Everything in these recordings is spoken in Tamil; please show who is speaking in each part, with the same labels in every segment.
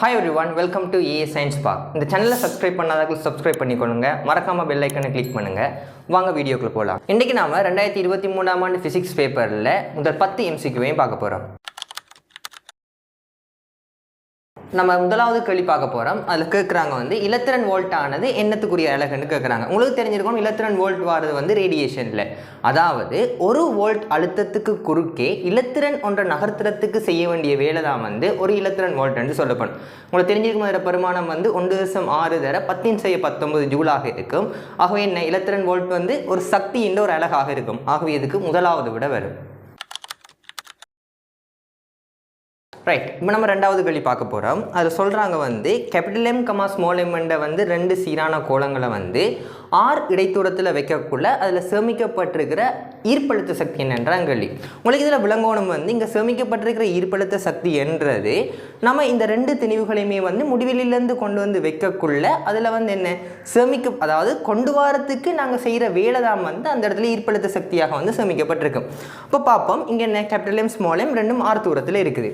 Speaker 1: Hi everyone, welcome to EA Science Park. இந்த சேனலை சப்ஸ்கிரைப் பண்ணாதவங்க சப்ஸ்கிரைப் பண்ணிக்கொள்ளுங்க. மறக்காம பெல் ஐக்கனை கிளிக் பண்ணுங்க. வாங்க வீடியோக்குள்ள போலாம். இன்னைக்கு நாம 2023 ஆம் ஆண்டு பிசிக்ஸ் பேப்பர்ல முதல் 10 MCQவையும் பார்க்க போறோம். நம்ம முதலாவது கேள்வி பார்க்க போகிறோம். அதில் கேட்குறாங்க இலத்திரன் வோல்ட் ஆனது என்னத்துக்குரிய அலகுன்னு கேட்குறாங்க. உங்களுக்கு தெரிஞ்சிருக்கணும் இலத்திரன் வோல்ட் வாரது ரேடியேஷனில், அதாவது ஒரு வோல்ட் அழுத்தத்துக்கு குறுக்கே இலத்திரன் ஒன்ற நகர்த்தறத்துக்கு செய்ய வேண்டிய வேலை தான் ஒரு இலத்திரன் வோல்ட் என்று சொல்லப்படும். உங்களுக்கு தெரிஞ்சிருக்கும் அதோட பெருமானம் 1.6 தர 10⁻19 ஜூலாக இருக்கும். ஆகவே என்ன இலத்திரன் வோல்ட் ஒரு சக்தியின் ஒரு அலகாக இருக்கும். ஆகவே இதுக்கு முதலாவது விட வரும். ரைட், இப்போ நம்ம ரெண்டாவது கேள்வி பார்க்க போகிறோம். அதில் சொல்கிறாங்க கேபிட்டல் எம் கமா ஸ்மால் எம்மெண்டை ரெண்டு சீரான கோளங்களை ஆர் இடைத்தூரத்தில் வைக்கக்குள்ள அதில் சேமிக்கப்பட்டிருக்கிற ஈர்ப்பழுத்த சக்தி என்னன்றாங்க கேள்வி. உங்களுக்கு இதில் விளங்கோணம் இங்கே சேமிக்கப்பட்டிருக்கிற ஈர்ப்பழுத்த சக்தி என்றது நம்ம இந்த ரெண்டு திணிவுகளையுமே முடிவிலிருந்து கொண்டு வைக்கக்குள்ள அதில் என்ன அதாவது கொண்டு வரத்துக்கு நாங்கள் செய்கிற வேலை தான் அந்த இடத்துல ஈர்ப்பழுத்த சக்தியாக சேமிக்கப்பட்டிருக்கும். இப்போ பார்ப்போம், இங்கே என்ன கேபிட்டல் எம் ஸ்மால் எம் ரெண்டும் ஆர் தூரத்தில் இருக்குது.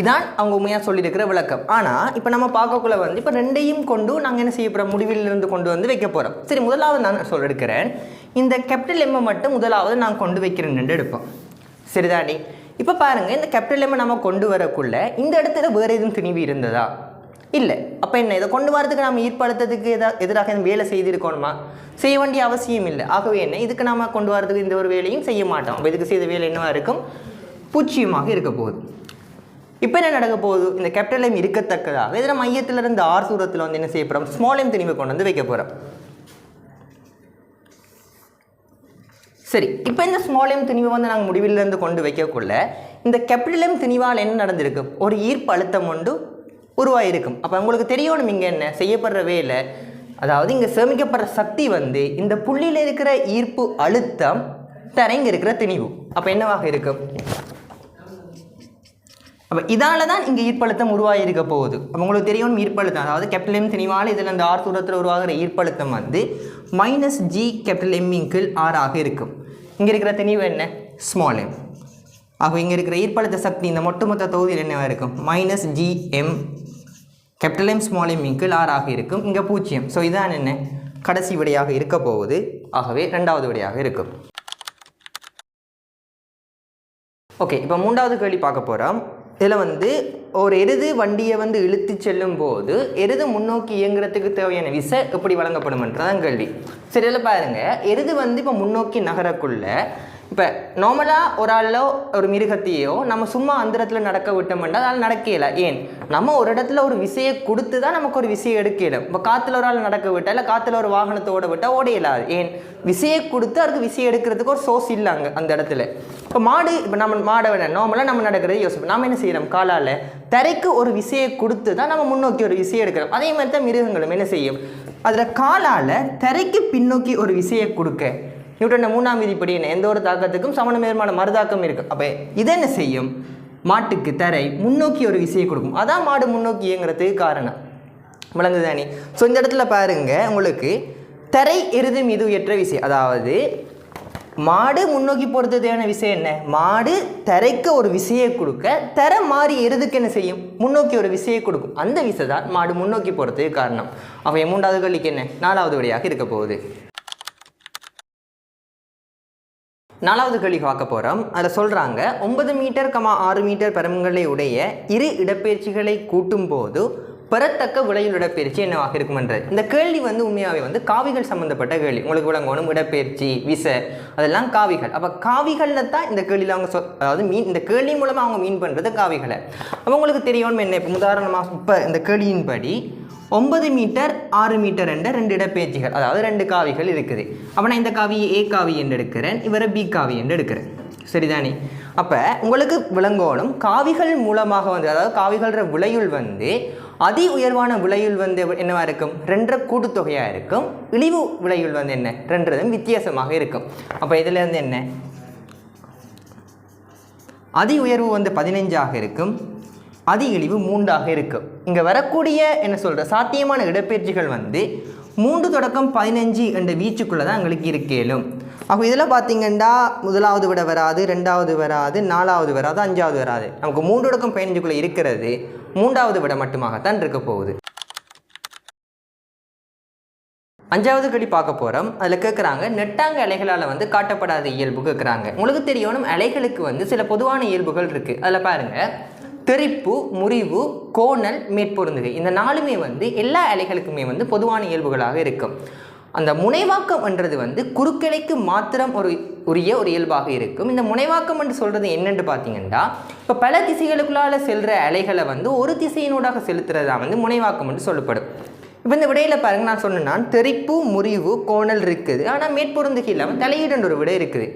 Speaker 1: இதான் அவங்க உண்மையாக சொல்லியிருக்கிற விளக்கம். ஆனால் இப்போ நம்ம பார்க்கக்குள்ள இப்போ ரெண்டையும் கொண்டு நாங்கள் என்ன செய்ய போகிறோம், முடிவிலிருந்து கொண்டு வைக்க போகிறோம். சரி, முதலாவது நான் எடுக்கிறேன். இந்த கேபிட்டல் எம்மை மட்டும் முதலாவது நான் கொண்டு வைக்கிறேன் எடுப்போம். சரிதானே? இப்போ பாருங்கள், இந்த கேபிட்டல் எம்மை நம்ம கொண்டு வரக்குள்ள இந்த இடத்துல வேறு எதுவும் திணிவு இருந்ததா? இல்லை. அப்போ என்ன இதை கொண்டு வரதுக்கு நம்ம ஈர்ப்பழுத்தத்துக்கு எதிராக வேலை செய்திருக்கணுமா? செய்ய வேண்டிய அவசியம் இல்லை. ஆகவே என்ன இதுக்கு நாம் கொண்டு வரதுக்கு இந்த ஒரு வேலையும் செய்ய மாட்டோம். அப்போ இதுக்கு செய்த வேலை என்னவா இருக்கும்? பூச்சியமாக இருக்க போகுது. இப்போ என்ன நடக்க போகுது, இந்த கேபிட்டல் எம் இருக்கத்தக்கதாக இதில் மையத்திலிருந்து ஆர் தூரத்தில் என்ன செய்ய போகிறோம், ஸ்மால் எம் திணிவை கொண்டு வைக்க போகிறோம். சரி, இப்போ இந்த ஸ்மால் எம் திணிவை நாங்கள் முடிவிலிருந்து கொண்டு வைக்கக்குள்ள இந்த கேபிட்டல் எம் திணிவால் என்ன நடந்திருக்கு, ஒரு ஈர்ப்பு அழுத்தம் உருவாயிருக்கும். அப்போ உங்களுக்கு தெரியணும் இங்கே என்ன செய்யப்படுற வேலை, அதாவது இங்கே சேமிக்கப்படுற சக்தி இந்த புள்ளியில் இருக்கிற ஈர்ப்பு அழுத்தம் தரைங்க இருக்கிற திணிவு. அப்போ என்னவாக இருக்கும்? அப்போ இதால் தான் இங்கே ஈர்ப்பழுத்தம் உருவாகியிருக்க போகுது. அப்போ உங்களுக்கு தெரியணும் ஈர்ப்பழுத்தம், அதாவது கேபிட்டல் எம் திணிவால் இதில் அந்த ஆர் தூரத்தில் உருவாகிற ஈர்ப்பழுத்தம் -g கேபிட்டல் எம் இன்கிள் ஆர் ஆக இருக்கும். இங்கே இருக்கிற திணிவு என்ன, ஸ்மால் எம். ஆக இங்கே இருக்கிற ஈர்ப்பழுத்த சக்தி இந்த ஒட்டுமொத்த தொகுதியில் என்னவாக இருக்கும், -gm capital M small M இன்கிள் ஆர் ஆக இருக்கும். இங்கே பூஜ்ஜியம். ஸோ இதான் என்ன கடைசி விடையாக இருக்க போகுது. ஆகவே ரெண்டாவது விடையாக இருக்கும். ஓகே, இப்போ மூன்றாவது கேள்வி பார்க்க போகிறோம். இதில் ஒரு எருது வண்டியை இழுத்து செல்லும் போது எருது முன்னோக்கி இயங்குறதுக்கு தேவையான விசை எப்படி வழங்கப்படும்ன்றதான் கேள்வி. சரி, இதில் பாருங்கள், எருது இப்போ முன்னோக்கி நகரக்குள்ள இப்போ நார்மலாக ஒரு ஆளோ ஒரு மிருகத்தையோ நம்ம சும்மா அந்த இடத்துல நடக்க விட்டோம்னா அதனால் நடக்கல. ஏன், நம்ம ஒரு இடத்துல ஒரு விசையை கொடுத்து தான் நமக்கு ஒரு விசையை எடுக்கல. இப்போ காற்றுல ஒரு ஆள் நடக்க விட்டால் இல்லை காற்றுல ஒரு வாகனத்தை ஓட விட்டால் ஓட இயலாது. ஏன், விசையை கொடுத்து அதுக்கு விசையை எடுக்கிறதுக்கு ஒரு சோர்ஸ் இல்லை அங்கே அந்த இடத்துல. இப்போ மாடு, இப்போ நம்ம மாடை விட நார்மலாக நம்ம நடக்கிறது யோசிப்போம். நம்ம என்ன செய்கிறோம், காலால் தரைக்கு ஒரு விசையை கொடுத்து தான் நம்ம முன்னோக்கி ஒரு விசையை எடுக்கிறோம். அதே மாதிரி தான் மிருகங்களும் என்ன செய்யும், அதில் காலால் தரைக்கு பின்னோக்கி ஒரு விசையை கொடுக்க நியூட்டன 3ஆம் விதிப்படி எந்த ஒரு தாக்கத்துக்கும் சமணமேற்மான மறுதாக்கம் இருக்குது. அப்போ இதை என்ன செய்யும், மாட்டுக்கு தரை முன்னோக்கி ஒரு விசையை கொடுக்கும். அதான் மாடு முன்னோக்கி இயங்குறதுக்கு காரணம். விளங்குதானே? ஸோ இந்த இடத்துல பாருங்கள், உங்களுக்கு தரை எருது மீது ஏற்ற விசை, அதாவது மாடு முன்னோக்கி போகிறது தேவையான விஷயம் என்ன, மாடு தரைக்கு ஒரு விசையை கொடுக்க தரை மாறி எருதுக்கு என்ன செய்யும், முன்னோக்கி ஒரு விசையை கொடுக்கும். அந்த விசை தான் மாடு முன்னோக்கி போகிறதுக்கு காரணம். அவன் மூன்றாவது கேள்விக்கு என்ன நாலாவது விடையாக இருக்க போகுது. நாலாவது கேள்வி பார்க்க போகிறோம். அதில் சொல்கிறாங்க 9 மீட்டர் 6 மீட்டர் பரமங்களை உடைய இரு இடப்பெயர்ச்சிகளை கூட்டும் போது பெறத்தக்க விளையுள் இடப்பெயர்ச்சி என்னவாக இருக்குமென்றது. இந்த கேள்வி உண்மையாகவே காவிகள் சம்மந்தப்பட்ட கேள்வி. உங்களுக்கு விளங்கணும், இடப்பெயர்ச்சி விசை அதெல்லாம் காவிகள். அப்போ காவிகளில் தான் இந்த கேள்வியில் அவங்க அதாவது இந்த கேள்வி மூலமாக அவங்க மீன் பண்ணுறது காவிகளை. அப்போ உங்களுக்கு தெரியணும் என்ன, இப்போ உதாரணமாக இப்போ இந்த கேள்வியின்படி 9 மீட்டர் 6 மீட்டர் என்ற ரெண்டு இடப்பெயர்ச்சிகள், அதாவது ரெண்டு காவிகள் இருக்குது. அப்போ நான் இந்த காவியை ஏ காவி என்று எடுக்கிறேன், இவரை பி காவி என்று எடுக்கிறேன். சரிதானே? அப்போ உங்களுக்கு விளங்கோணும் காவிகள் மூலமாக அதாவது காவிகள விளையுள் அதி உயர்வான விளையுள் என்னவா இருக்கும், 2 கூட்டுத்தொகையாக இருக்கும். இழிவு விளையுள் என்ன, 2 வித்தியாசமாக இருக்கும். அப்போ இதில் என்ன அதி உயர்வு 15 இருக்கும், அதி இழிவு 3 இருக்கும். இங்கே வரக்கூடிய என்ன சொல்கிற சாத்தியமான இடப்பெயர்ச்சிகள் 3 தொடக்கம் 15 என்ற வீச்சுக்குள்ளே தான் எங்களுக்கு இருக்கேலும். அப்போ இதில் பார்த்தீங்கன்னா முதலாவது விட வராது, ரெண்டாவது வராது, நாலாவது வராது, அஞ்சாவது வராது. நமக்கு 3 தொடக்கம் 15 இருக்கிறது மூன்றாவது விட மட்டுமாகத்தான் இருக்க போகுது. அஞ்சாவது கேள்வி பார்க்க போகிறோம். அதில் கேட்குறாங்க, நெட்டாங்க அலைகளால் வந்து காட்டப்படாத இயல்பு கேட்குறாங்க. உங்களுக்கு தெரியணும் அலைகளுக்கு வந்து சில பொதுவான இயல்புகள் இருக்குது. அதில் பாருங்கள், தெறிப்பு, முறிவு, கோணல், மேற்பொருந்துகை, இந்த 4மே வந்து எல்லா அலைகளுக்குமே வந்து பொதுவான இயல்புகளாக இருக்கும். அந்த முனைவாக்கம் என்றது வந்து குறுக்கிழைக்கு மாத்திரம் உரிய ஒரு இயல்பாக இருக்கும். இந்த முனைவாக்கம் என்று சொல்கிறது என்னென்று பார்த்தீங்கன்னா, இப்போ பல திசைகளுக்குள்ளால் செல்கிற அலைகளை வந்து ஒரு திசையினூடாக செலுத்துறதா வந்து முனைவாக்கம் என்று சொல்லப்படும். இப்போ இந்த விடையில் பாருங்கள், நான் சொன்னேன்னா தெறிப்பு, முறிவு, கோணல் இருக்குது. ஆனால் மேற்பொருந்துகை இல்லாமல் தலையீடுன்ற ஒரு விடை இருக்குது.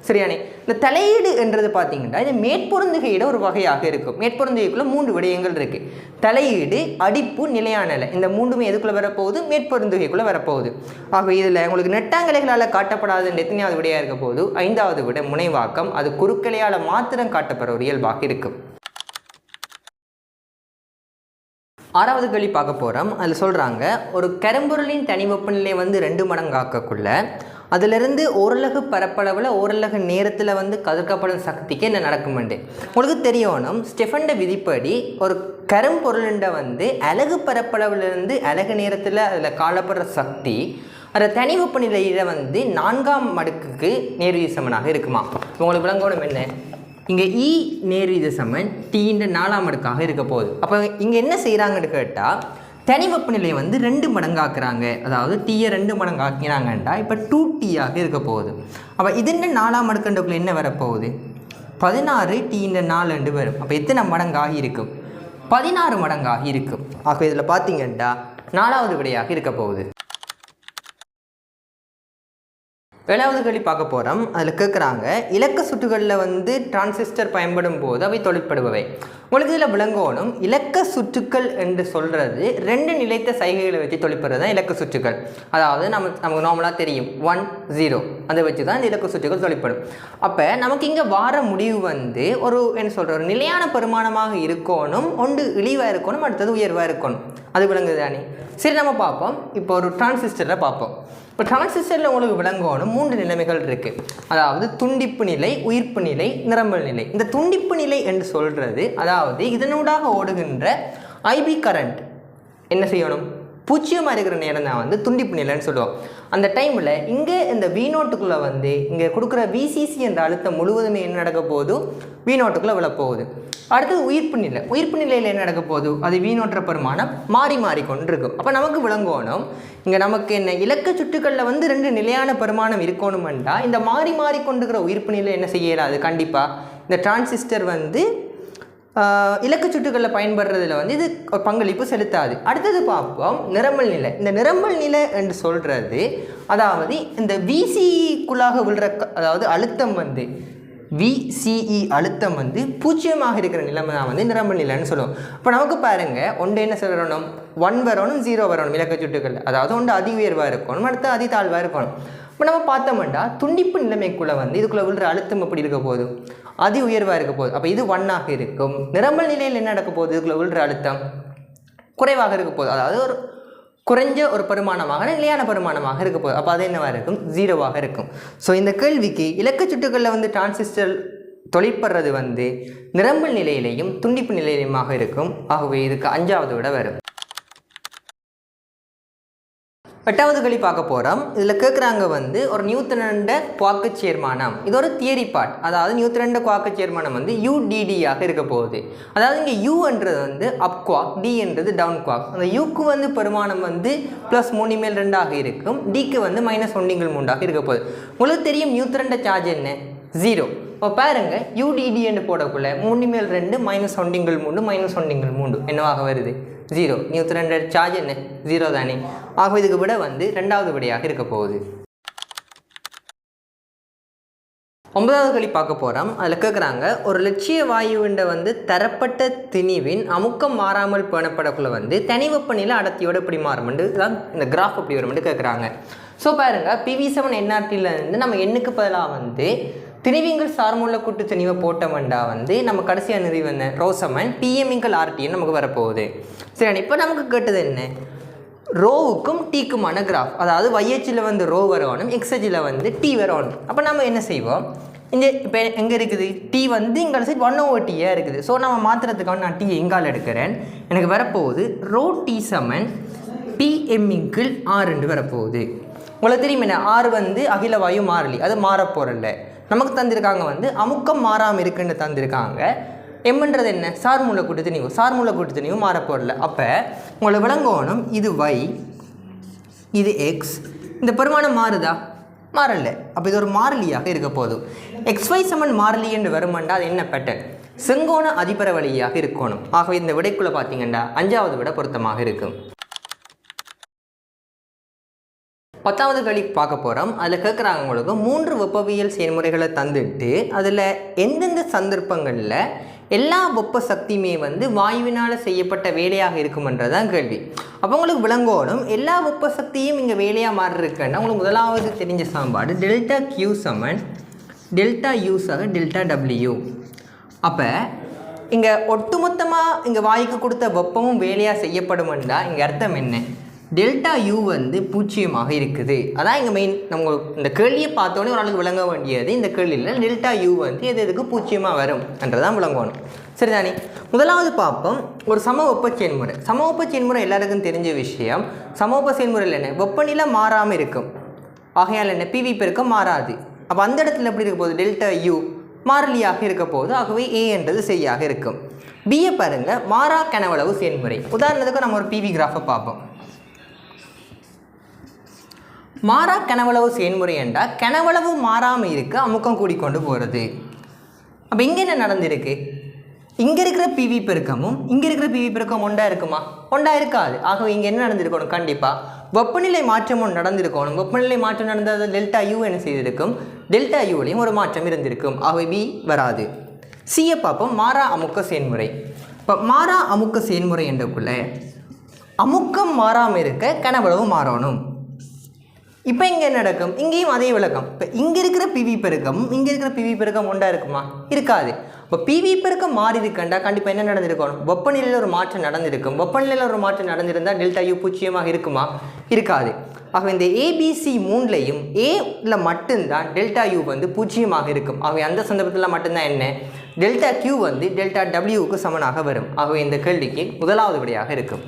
Speaker 1: சரியானே? இந்த தலையீடு என்றது பார்த்தீங்கன்னா இது மேற்பொருந்துகையிட ஒரு வகையாக இருக்கும். மேற்பொருந்துகைக்குள்ளே 3 விடயங்கள் இருக்குது. தலையீடு, அடிப்பு, நிலையான அலை, இந்த 3மே எதுக்குள்ளே வரப்போகுது? மேற்பொருந்துகைக்குள்ளே வரப்போகுது. ஆக இதில் உங்களுக்கு நெட்டாங்கலைகளால் காட்டப்படாத எத்தனையாவது விடையாக இருக்க போது? 5வது விட முனைவாக்கம். அது குறுக்கலையால் மாத்திரம் காட்டப்படுற ஒரு இயல்பாக இருக்கும். 6வது கேள்வி பார்க்க போகிறோம். அதில் சொல்கிறாங்க, ஒரு கரும்பொருளின் தனி வெப்பநிலை வந்து 2 மடங்காக்கக்குள்ள அதிலிருந்து ஓரலகு பரப்பளவில் ஓரலகு நேரத்தில் வந்து கதிர்க்கப்படும் சக்திக்கு என்ன நடக்குமெண்டு உங்களுக்கு தெரியணும். ஸ்டெஃபன்ட விதிப்படி ஒரு கரும்பொருளுண்ட வந்து அலகு பரப்பளவிலிருந்து அலகு நேரத்தில் அதில் காணப்படுற சக்தி அந்த தனி வெப்பநிலையில் வந்து 4ஆம் மடங்குக்கு நேர்விதி சமனாக இருக்குமா? உங்களுக்கு விளங்கணும் என்ன? இங்கே இ நேர்விதி சமன் டீன்ற 4ஆம் அடுக்காக இருக்க போகுது. அப்போ இங்கே என்ன செய்கிறாங்கன்னு கேட்டால், தனி வெப்பநிலையை வந்து 2 மடங்காக்குறாங்க. அதாவது டீயை 2 மடங்காக்கினாங்கண்டா இப்போ 2T இருக்க போகுது. அப்போ இதுன்னு 4ஆம் அடுக்குக்குள்ள என்ன வரப்போகுது? 16 டீன்ற 4 வரும். அப்போ எத்தனை மடங்காக இருக்கும்? 16 மடங்காக இருக்கும். ஆக இதில் பார்த்தீங்கன்னா 4வது விடையாக இருக்க போகுது. 7வது கேள்வி பார்க்க போகிறோம். அதில் கேட்குறாங்க, இலக்க சுற்றுகளில் வந்து டிரான்சிஸ்டர் பயன்படும் போது அவை தொழிற்படுபவை. உங்களுக்கு இதில் விளங்கணும், இலக்க சுற்றுக்கள் என்று சொல்கிறது 2 நிலைத்த சைகைகளை வச்சு தொழிற்படுறது தான் இலக்க சுற்றுக்கள். அதாவது நமக்கு நார்மலாக தெரியும் 1 0 அதை வச்சு தான் இந்த இலக்க சுற்றுகள் தொழிற்படும். அப்போ நமக்கு இங்கே வார முடிவு வந்து ஒரு என்ன சொல்கிற ஒரு நிலையான பெருமானமாக இருக்கணும். ஒன்று இழிவாக இருக்கணும், அடுத்தது உயர்வாக இருக்கணும். அது விளங்குது தானே? சரி, நம்ம பார்ப்போம். இப்போ ஒரு டிரான்சிஸ்டரை பார்ப்போம். இப்போ டிரான்சிஸ்டரில் உங்களுக்கு விளங்கணும் 3 நிலைமைகள் இருக்குது. அதாவது துண்டிப்பு நிலை, உயிர்ப்பு நிலை, நிரம்பல் நிலை. இந்த துண்டிப்பு நிலை என்று சொல்கிறது, அதாவது இதனூடாக ஓடுகின்ற ஐபி கரண்ட் என்ன செய்யணும்? 0 இருக்கிற நேரம் தான் வந்து துண்டிப்பு நிலைன்னு சொல்லுவோம். அந்த டைமில் இங்கே இந்த V0க்குள்ளே வந்து இங்கே கொடுக்குற VCC என்ற அழுத்தம் முழுவதுமே என்ன நடக்க போகுது? V0க்குள்ளே விழப்போகுது. அடுத்தது உயிர்ப்பு நிலை. உயிர்ப்பு நிலையில் என்ன நடக்க போகுது? அது V0 பெருமானம் மாறி கொண்டு இருக்கும். அப்போ நமக்கு விளங்கணும், இங்கே நமக்கு என்ன இலக்க சுற்றுக்களில் வந்து 2 நிலையான பெருமானம் இருக்கணுமெண்டா இந்த மாறி கொண்டுக்கிற உயிர்ப்பு நிலை என்ன செய்யலாது? கண்டிப்பாக இந்த டிரான்சிஸ்டர் வந்து இலக்க சுற்றுகளில் பயன்படுறதுல வந்து இது பங்களிப்பு செலுத்தாது. அடுத்தது பார்ப்போம் நிரம்பல் நிலை. இந்த நிரம்பல் நிலை என்று சொல்கிறது, அதாவது இந்த VCEக்குள்ளாக விழுற அதாவது அழுத்தம் வந்து VCE அழுத்தம் வந்து 0 இருக்கிற நிலைமை தான் வந்து நிரம்பல் நிலைன்னு சொல்லுவோம். இப்போ நமக்கு பாருங்கள், ஒன்று என்ன சொல்லணும்? 1 வரணும், 0 வரணும் இலக்க சுற்றுகள். அதாவது ஒன்று அதி உயர்வாக இருக்கணும், அடுத்து அதி தாழ்வாக இருக்கணும். இப்போ நம்ம பார்த்தோம்னா துண்டிப்பு நிலைமைக்குள்ளே வந்து இதுக்குள்ளே விழுற அழுத்தம் எப்படி இருக்க போகுது? அதி உயர்வாக இருக்க போகுது. அப்போ இது 1 இருக்கும். நிரம்பல் நிலையில் என்ன நடக்க போகுது? இதுக்குள்ளே விழுற அழுத்தம் குறைவாக இருக்க போகுது. அதாவது ஒரு குறைஞ்ச ஒரு பெருமானமாக நிலையான பெருமானமாக இருக்க போகுது. அப்போ அது என்னவாக இருக்கும்? 0 இருக்கும். ஸோ இந்த கேள்விக்கு இலக்க சுற்றுகளில் வந்து டிரான்சிஸ்டர் தொழிற்படுறது வந்து நிரம்பல் நிலையிலையும் துண்டிப்பு நிலையிலுமாக இருக்கும். ஆகவே இதுக்கு 5வது விட வரும். 8வது கேள்வி பார்க்க போகிறோம். இதில் கேட்குறாங்க வந்து ஒரு நியூட்டனோட குவாக்கு சேர்மானம். இது ஒரு தியரி பார்ட். அதாவது நியூட்டனோட குவாக்கு சேர்மானம் வந்து UDD இருக்க போகுது. அதாவது இங்கே U என்றது வந்து அப் குவாக், D என்றது டவுன் குவாக். அந்த Uக்கு வந்து பெருமானம் வந்து +3/2 இருக்கும், Dக்கு வந்து -1/3 இருக்க போகுது. உங்களுக்கு தெரியும் நியூட்டனோட சார்ஜ் என்ன? 0. இப்போ பாருங்க, UDD என்று போடக்குள்ள 3/2 -1/3 -1/3 என்னவாக வருது? 0. நியூட்டனோட சார்ஜ் என்ன? 0 தானே. ஆக இதுக்கு விட வந்து 2வது விடையாக இருக்க போகுது. 9வது கேள்வி பார்க்க போகிறோம். அதில் கேட்குறாங்க, ஒரு லட்சிய வாயுவிண்ட வந்து தரப்பட்ட திணிவின் அமுக்கம் மாறாமல் பேணப்படக்குள்ள வந்து தனி வெப்பநிலை அடர்த்தியோடு எப்படி மாறும்னு தான் இந்த கிராஃப் எப்படி வரும்னு கேட்குறாங்க. ஸோ பாருங்கள், PV7 NRTலேருந்து நம்ம எண்ணுக்கு பதிலாக வந்து திணிவிங்கள் சார்முள்ள கூட்டு திணிவை போட்டோம்டா வந்து நம்ம கடைசியாக நிறைவு என்ன? ரோசமன் PMங்கள் RTன்னு நமக்கு வரப்போகுது. சரி, இப்போ நமக்கு கேட்டது என்ன? ரோவுக்கும் டீக்குமான கிராஃப், அதாவது YH வந்து ரோ வரணும், XH வந்து T வரணும். அப்போ நம்ம என்ன செய்வோம், இந்த இப்போ எங்கே இருக்குது T வந்து இங்கே சைட் 1/T இருக்குது. ஸோ நம்ம மாற்றுறதுக்காக நான் T எங்கால் எடுக்கிறேன். எனக்கு வரப்போகுது ரோ T சமன் TM/R வரப்போகுது. உங்களுக்கு தெரியும் என்ன, R வந்து அகில வாயு மாறிலி, அது மாறப்போறல. நமக்கு தந்திருக்காங்க வந்து அமுக்கம் மாறாமல் இருக்குன்னு தந்திருக்காங்க. எம்ன்றது என்ன, சார்மூல கூட்டுத்தனிவு, சார்மூல கூட்டுத்தனிவு மாறப்போறல. அப்போ உங்களை விளங்கணும், இது Y, இது X, இந்த பெருமானம் மாறுதா, மாறல. அப்போ இது ஒரு மாறிலியாக இருக்க போதும். XY சமன் மாறிலி என்று வருமாண்டா அது என்ன பேட்டர்ன், செங்கோண அதிபர வழியாக இருக்கணும். ஆகவே இந்த விடைக்குள்ளே பார்த்தீங்கன்னா 5வது விட பொருத்தமாக இருக்கும். 10வது கேள்வி பார்க்க போகிறோம். அதில் கேட்குறாங்க உங்களுக்கு 3 வெப்பவியல் செயல்முறைகளை தந்துட்டு அதில் எந்தெந்த சந்தர்ப்பங்களில் எல்லா வெப்ப சக்தியுமே வந்து வாயுவினால் செய்யப்பட்ட வேலையாக இருக்குமன்றதான் கேள்வி. அப்போ உங்களுக்கு விளங்கணும், எல்லா வெப்ப சக்தியும் இங்கே வேலையாக மாறி இருக்குன்னா உங்களுக்கு முதலாவது தெரிஞ்ச சமன்பாடு டெல்டா Q சமன் டெல்டா U சக டெல்டா W. அப்போ இங்கே ஒட்டுமொத்தமாக இங்கே வாயுக்கு கொடுத்த வெப்பமும் வேலையாக செய்யப்படுமெண்டா இங்கே அர்த்தம் என்ன, டெல்டா U வந்து 0 இருக்குது. அதான் இங்கே மெயின். நம்ம இந்த கேள்வியை பார்த்தோன்னே ஒரு ஆளுக்கு விளங்க வேண்டியது, இந்த கேள்வியில் டெல்டா U வந்து எதுக்கு 0 வரும் என்றதான் விளங்கணும். சரிதானே. முதலாவது பார்ப்போம், ஒரு சமவெப்ப செயல்முறை. சமவெப்ப செயல்முறை எல்லாருக்கும் தெரிஞ்ச விஷயம். சமவெப்ப செயல்முறையில் என்ன, வெப்பநிலை மாறாமல் இருக்கும். ஆகையால் என்ன, PV பெருக்கம் மாறாது. அப்போ அந்த இடத்துல எப்படி இருக்க போகுது, டெல்டா U மாறிலியாக இருக்க போகுது. ஆகவே A என்றது சரியாக இருக்கும். Bயை பாருங்கள், மாறா கனவளவு செயல்முறை. உதாரணத்துக்கு நம்ம ஒரு PV கிராஃபை பார்ப்போம். மாறா கனவளவு செயல்முறை என்றால் கனவளவு மாறாமல் இருக்க அமுக்கம் கூடிக்கொண்டு போகிறது. அப்போ இங்கே என்ன நடந்திருக்கு, இங்கே இருக்கிற PV பெருக்கமும் இங்கே இருக்கிற PV பெருக்கம் ஒன்றா இருக்குமா, ஒன்றா இருக்காது. ஆகவே இங்கே என்ன நடந்திருக்கணும், கண்டிப்பாக வெப்பநிலை மாற்றம் ஒன்று நடந்திருக்கணும். வெப்பநிலை மாற்றம் நடந்தது டெல்டா U என்ன செய்திருக்கும், டெல்டா Uலையும் ஒரு மாற்றம் இருந்திருக்கும். ஆகவே B வராது. Cயை பார்ப்போம், மாறா அமுக்க செயல்முறை. இப்போ மாறா அமுக்க செயல்முறை என்றக்குள்ள அமுக்கம் மாறாமல் இருக்க கனவளவு மாறணும். இப்போ இங்கே என்ன நடக்கும், இங்கேயும் அதே விளக்கம். இப்போ இங்கே இருக்கிற PV பெருக்கமும் இங்கே இருக்கிற PV பெருக்கம் ஒன்றா இருக்குமா, இருக்காது. இப்போ PV பெருக்கம் மாறி இருக்கண்டா கண்டிப்பாக என்ன நடந்திருக்கணும், வெப்பநிலையில் ஒரு மாற்றம் நடந்திருக்கும். வெப்பநிலையில் ஒரு மாற்றம் நடந்திருந்தால் டெல்டா U 0 இருக்குமா, இருக்காது. ஆகவே இந்த ABC 3லையும் Aல மட்டும்தான் டெல்டா U வந்து 0 இருக்கும். ஆகவே அந்த சந்தர்ப்பத்தில் மட்டும்தான் என்ன, டெல்டா Q வந்து டெல்டா Wக்கு சமனாக வரும். ஆகவே இந்த கேள்விக்கு முதலாவது விடையாக இருக்கும்.